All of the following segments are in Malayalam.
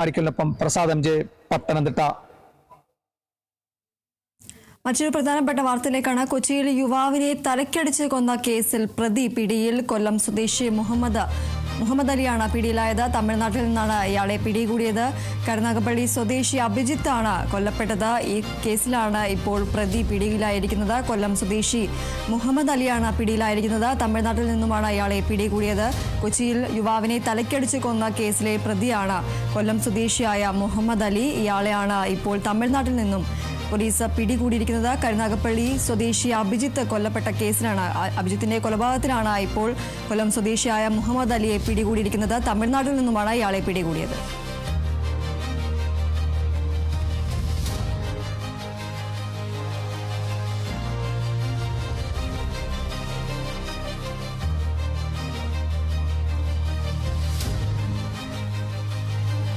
ആരിക്കലിനൊപ്പം പ്രസാദ് എം ജെ, പത്തനംതിട്ട. മറ്റൊരു പ്രധാനപ്പെട്ട വാർത്തയിലേക്കാണ്. കൊച്ചിയിൽ യുവാവിനെ തലക്കടിച്ച് കൊന്ന കേസിൽ പ്രതി പിടിയിൽ. കൊല്ലം സ്വദേശി മുഹമ്മദ് അലിയാണ് പിടിയിലായത്. തമിഴ്നാട്ടിൽ നിന്നാണ് ഇയാളെ പിടികൂടിയത്. കരുനാഗപ്പള്ളി സ്വദേശി അഭിജിത്താണ് കൊല്ലപ്പെട്ടത്. ഈ കേസിലാണ് ഇപ്പോൾ പ്രതി പിടിയിലായിരിക്കുന്നത്. കൊല്ലം സ്വദേശി മുഹമ്മദ് അലിയാണ് പിടിയിലായിരിക്കുന്നത്. തമിഴ്നാട്ടിൽ നിന്നുമാണ് ഇയാളെ പിടികൂടിയത്. കൊച്ചിയിൽ യുവാവിനെ തലക്കടിച്ച് കൊന്ന കേസിലെ പ്രതിയാണ് കൊല്ലം സ്വദേശിയായ മുഹമ്മദ് അലി. ഇയാളെയാണ് ഇപ്പോൾ തമിഴ്നാട്ടിൽ നിന്നും പോലീസ് പിടികൂടിയിരിക്കുന്നത്. കരുനാഗപ്പള്ളി സ്വദേശി അഭിജിത്ത് കൊല്ലപ്പെട്ട കേസിലാണ്, അഭിജിത്തിന്റെ കൊലപാതകത്തിലാണ് ഇപ്പോൾ കൊല്ലം സ്വദേശിയായ മുഹമ്മദ് അലിയെ പിടികൂടിയിരിക്കുന്നത്. തമിഴ്നാട്ടിൽ നിന്നുമാണ് ഇയാളെ പിടികൂടിയത്.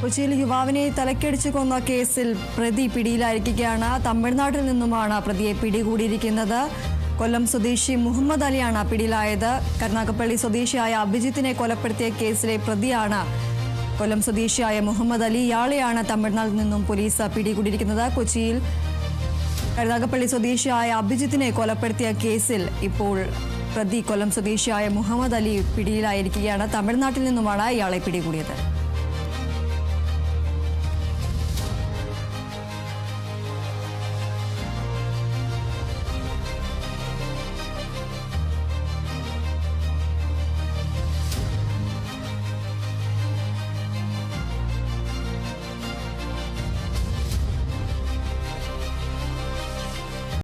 കൊച്ചിയിൽ യുവാവിനെ തലക്കടിച്ച് കൊന്ന കേസിൽ പ്രതി പിടിയിലായിരിക്കുകയാണ്. തമിഴ്നാട്ടിൽ നിന്നുമാണ് പ്രതിയെ പിടികൂടിയിരിക്കുന്നത്. കൊല്ലം സ്വദേശി മുഹമ്മദ് അലിയാണ് പിടിയിലായത്. കരുനാഗപ്പള്ളി സ്വദേശിയായ അഭിജിത്തിനെ കൊലപ്പെടുത്തിയ കേസിലെ പ്രതിയാണ് കൊല്ലം സ്വദേശിയായ മുഹമ്മദ് അലി. ഇയാളെയാണ് തമിഴ്നാട്ടിൽ നിന്നും പോലീസ് പിടികൂടിയിരിക്കുന്നത്. കൊച്ചിയിൽ കരുനാഗപ്പള്ളി സ്വദേശിയായ അഭിജിത്തിനെ കൊലപ്പെടുത്തിയ കേസിൽ ഇപ്പോൾ പ്രതി കൊല്ലം സ്വദേശിയായ മുഹമ്മദ് അലി പിടിയിലായിരിക്കുകയാണ്. തമിഴ്നാട്ടിൽ നിന്നുമാണ് ഇയാളെ പിടികൂടിയത്.